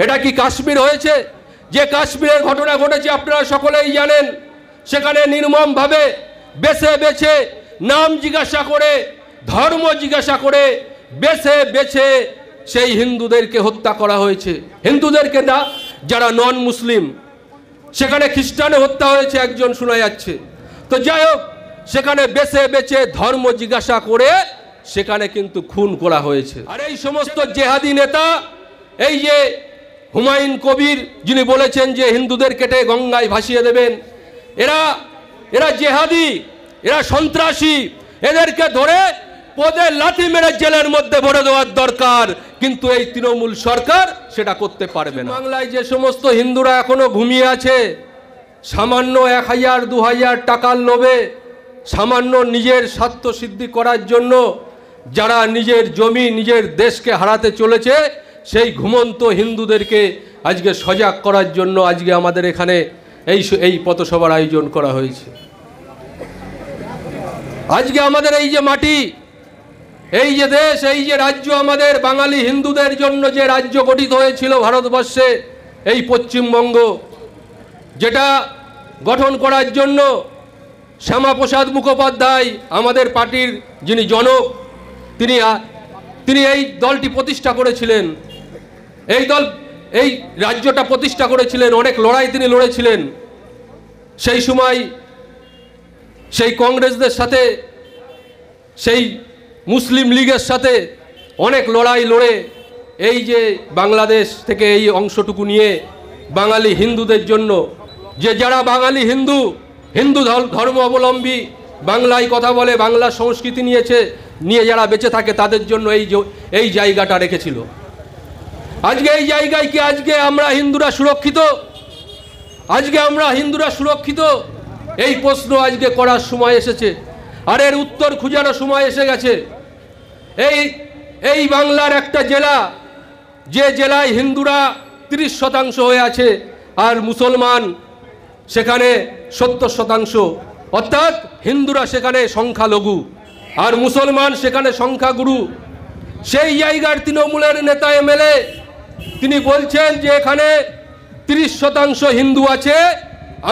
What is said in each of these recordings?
এটা কি কাশ্মীর হয়েছে? যে কাশ্মীরের ঘটনা ঘটেছে আপনারা সকলেই জানেন। সেখানে নির্মমভাবে বেছে বেছে নাম জিজ্ঞাসা করে, ধর্ম জিজ্ঞাসা করে বেছে বেছে সেই হিন্দুদেরকে হত্যা করা হয়েছে। হিন্দুদেরকে না, যারা নন মুসলিম, সেখানে খ্রিস্টানে হত্যা হয়েছে একজন শোনা যাচ্ছে। তো যাই হোক, সেখানে বেছে বেছে ধর্ম জিজ্ঞাসা করে সেখানে কিন্তু খুন করা হয়েছে। আর এই সমস্ত জেহাদি নেতা, এই যে হুমায়ুন কবির যিনি বলেছেন যে হিন্দুদের কেটে গঙ্গায় ভাসিয়ে দেবেন, এরা জেহাদি, এরা সন্ত্রাসী। এদেরকে ধরে পদে লাথি মেরে জেলের মধ্যে ভরে দেওয়ার দরকার, কিন্তু এই তৃণমূল সরকার সেটা করতে পারবে না। বাংলায় যে সমস্ত হিন্দুরা এখনো ঘুমিয়ে আছে, সামান্য 1000-2000 টাকার লোভে, সামান্য নিজের স্বার্থ সিদ্ধি করার জন্য যারা নিজের জমি, নিজের দেশকে হারাতে চলেছে, সেই ঘুমন্ত হিন্দুদেরকে আজকে সজাগ করার জন্য আজকে আমাদের এখানে এই পথসভার আয়োজন করা হয়েছে। আজকে আমাদের এই যে মাটি, এই যে দেশ, এই যে রাজ্য, আমাদের বাঙালি হিন্দুদের জন্য যে রাজ্য গঠিত হয়েছিল ভারতবর্ষে, এই পশ্চিমবঙ্গ, যেটা গঠন করার জন্য শ্যামাপ্রসাদ মুখোপাধ্যায় আমাদের পার্টির যিনি জনক, তিনি এই দলটি প্রতিষ্ঠা করেছিলেন। এই রাজ্যটা প্রতিষ্ঠা করেছিলেন, অনেক লড়াই তিনি লড়েছিলেন। সেই সময় সেই কংগ্রেসদের সাথে, সেই মুসলিম লীগের সাথে অনেক লড়াই লড়ে এই যে বাংলাদেশ থেকে এই অংশটুকু নিয়ে বাঙালি হিন্দুদের জন্য, যে যারা বাঙালি হিন্দু ধর্ম অবলম্বী, বাংলায় কথা বলে, বাংলা সংস্কৃতি নিয়ে যারা বেঁচে থাকে, তাদের জন্য এই জায়গাটা রেখেছিল। আজকে এই জায়গায় কি আজকে আমরা হিন্দুরা সুরক্ষিত? আজকে আমরা হিন্দুরা সুরক্ষিত? এই প্রশ্ন আজকে করার সময় এসেছে, আর এর উত্তর খোঁজার সময় এসে গেছে। এই বাংলার একটা জেলা, যে জেলায় হিন্দুরা 30% হয়ে আছে, আর মুসলমান সেখানে 70%, অর্থাৎ হিন্দুরা সেখানে সংখ্যালঘু আর মুসলমান সেখানে সংখ্যাগুরু। সেই জায়গার তৃণমূলের নেতা এমএলএ তিনি বলছেন যে এখানে 30% হিন্দু আছে,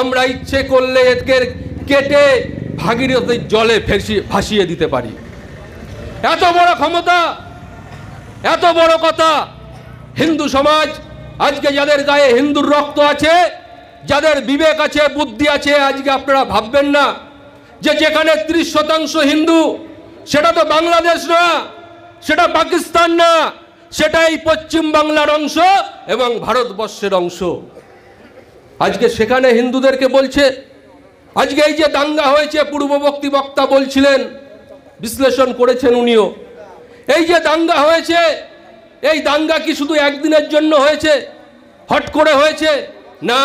আমরা ইচ্ছে করলে এদেরকে কেটে ভাগীরথীর জলে ভাসিয়ে দিতে পারি। এত বড় ক্ষমতা, এত বড় কথা। হিন্দু সমাজ আজকে যাদের গায়ে হিন্দুর রক্ত আছে, যাদের বিবেক আছে, বুদ্ধি আছে, আজকে আপনারা ভাববেন না যে যেখানে 30% হিন্দু, সেটা তো বাংলাদেশ না, সেটা পাকিস্তান না, সেটা এই পশ্চিম বাংলার অংশ এবং ভারতবর্ষের অংশ। আজকে সেখানে হিন্দুদেরকে বলছে। আজকে এই যে দাঙ্গা হয়েছে, পূর্ববর্তী বক্তা বলছিলেন, বিশ্লেষণ করেছেন উনিও, এই যে দাঙ্গা হয়েছে, এই দাঙ্গা কি শুধু একদিনের জন্য হয়েছে, হট করে হয়েছে? না,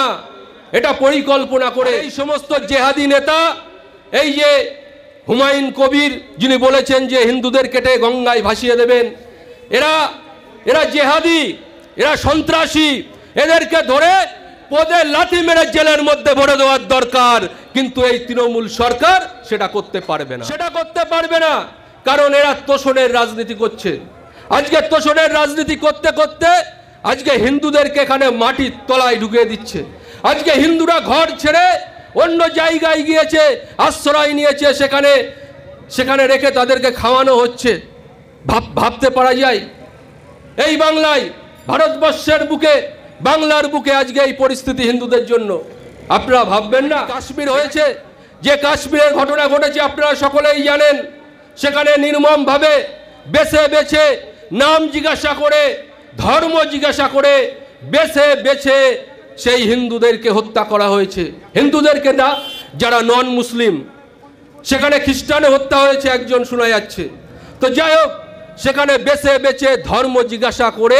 এটা পরিকল্পনা করে এই সমস্ত জেহাদি নেতা, এই যে হুমায়ুন কবির যিনি বলেছেন যে হিন্দুদের কেটে গঙ্গায় ভাসিয়ে দেবেন, এরা জেহাদি, এরা সন্ত্রাসী। এদেরকে ধরে পদে লাথি মেরে জেলের মধ্যে ভরে দেওয়ার দরকার, কিন্তু এই তৃণমূল সরকার সেটা করতে পারবে না। কারণ এরা তোষণের রাজনীতি করছে। আজকে তোষণের রাজনীতি করতে করতে আজকে হিন্দুদেরকে এখানে মাটির তলায় ঢুকিয়ে দিচ্ছে। আজকে হিন্দুরা ঘর ছেড়ে অন্য জায়গায় গিয়েছে, আশ্রয় নিয়েছে, সেখানে রেখে তাদেরকে খাওয়ানো হচ্ছে। ভাবতে পারা যায়? এই বাংলায়, ভারতবর্ষের বুকে, বাংলার বুকে আজকে এই পরিস্থিতি হিন্দুদের জন্য। আপনারা ভাববেন না কাশ্মীর হয়েছে? যে কাশ্মীরের ঘটনা ঘটেছে আপনারা সকলেই জানেন। সেখানে নির্মমভাবে বেছে বেছে নাম জিজ্ঞাসা করে, ধর্ম জিজ্ঞাসা করে বেছে বেছে সেই হিন্দুদেরকে হত্যা করা হয়েছে। হিন্দুদেরকে না, যারা নন মুসলিম, সেখানে খ্রিস্টানে হত্যা হয়েছে একজন শোনা যাচ্ছে। তো যাই হোক, সেখানে বেছে বেছে ধর্ম জিজ্ঞাসা করে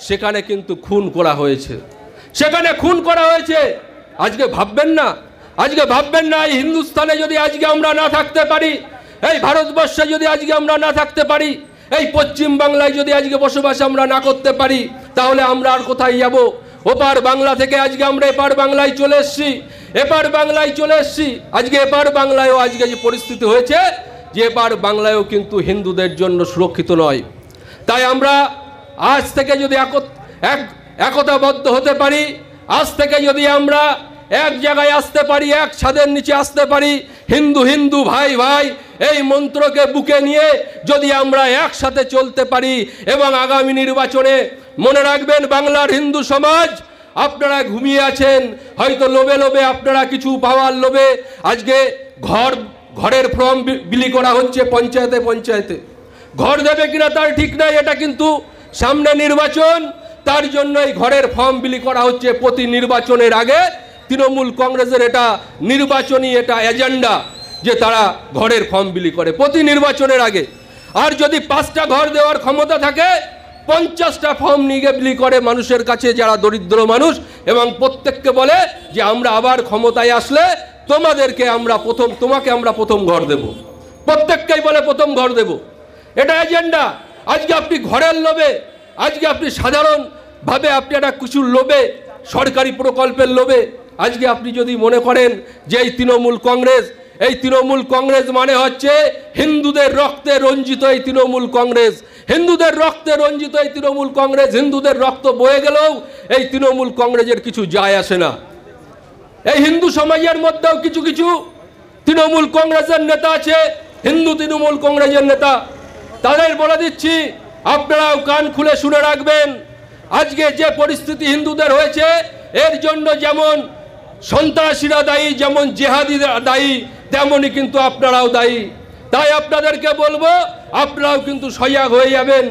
সেখানে কিন্তু খুন করা হয়েছে। আজকে ভাববেন না এই হিন্দুস্তানে যদি আজকে আমরা না থাকতে পারি, এই ভারতবর্ষে যদি আজকে আমরা না থাকতে পারি, এই পশ্চিম বাংলায় যদি আজকে বসবাস আমরা না করতে পারি, তাহলে আমরা আর কোথায় যাব? ওপার বাংলা থেকে আজকে আমরা এপার বাংলায় চলে এসেছি। আজকে এপার বাংলায়ও আজকে যে পরিস্থিতি হয়েছে, যে এপার বাংলায়ও কিন্তু হিন্দুদের জন্য সুরক্ষিত নয়। তাই আমরা আজ থেকে যদি একতাবদ্ধ হতে পারি, আজ থেকে যদি আমরা এক জায়গায় আসতে পারি, এক ছাদের নিচে আসতে পারি, হিন্দু হিন্দু ভাই ভাই এই মন্ত্রকে বুকে নিয়ে যদি আমরা একসাথে চলতে পারি, এবং আগামী নির্বাচনে মনে রাখবেন বাংলার হিন্দু সমাজ, আপনারা ঘুমিয়ে আছেন হয়তো লোভে লোভে, আপনারা কিছু পাওয়ার লোভে আজকে ঘরের ফর্ম বিলি করা হচ্ছে পঞ্চায়েতে পঞ্চায়েতে। ঘর দেবে কিনা তার ঠিক নাই, এটা কিন্তু সামনে নির্বাচন, তার জন্য এই ঘরের ফর্ম বিলি করা হচ্ছে প্রতি নির্বাচনের আগে। তৃণমূল কংগ্রেসের এটা নির্বাচনী এটা এজেন্ডা যে তারা ঘরের ফর্ম বিলি করে প্রতি নির্বাচনের আগে। আর যদি 5টা ঘর দেওয়ার ক্ষমতা থাকে, 50টা ফর্ম নিয়ে বিলি করে মানুষের কাছে যারা দরিদ্র মানুষ, এবং প্রত্যেককে বলে যে আমরা আবার ক্ষমতায় আসলে তোমাকে আমরা প্রথম ঘর দেব। প্রত্যেককেই বলে প্রথম ঘর দেব, এটা এজেন্ডা। আজকে আপনি ঘরের লোভে, আজকে আপনি সাধারণভাবে আপনি একটা কিছুর লোভে, সরকারি প্রকল্পের লোভে আজকে আপনি যদি মনে করেন যে এই তৃণমূল কংগ্রেস মানে হচ্ছে হিন্দুদের রক্তে রঞ্জিত এই তৃণমূল কংগ্রেস, হিন্দুদের রক্তে রঞ্জিত এই তৃণমূল কংগ্রেস, হিন্দুদের রক্ত বয়ে গেলেও এই তৃণমূল কংগ্রেসের কিছু যায় আসে না। এই হিন্দু সমাজের মধ্যেও কিছু কিছু তৃণমূল কংগ্রেসের নেতা আছে, হিন্দু তৃণমূল কংগ্রেসের নেতা, তাদের বলে দিচ্ছি আপনারাও কান খুলে শুনে রাখবেন। আজকে যে পরিস্থিতি হিন্দুদের হয়েছে, এর জন্য যেমন সন্ত্রাসীরা দায়ী, যেমন জেহাদিরা দায়ী, তেমনই কিন্তু আপনারাও দায়ী। তাই আপনাদেরকে বলবো আপনারাও কিন্তু সজাগ হয়ে যাবেন।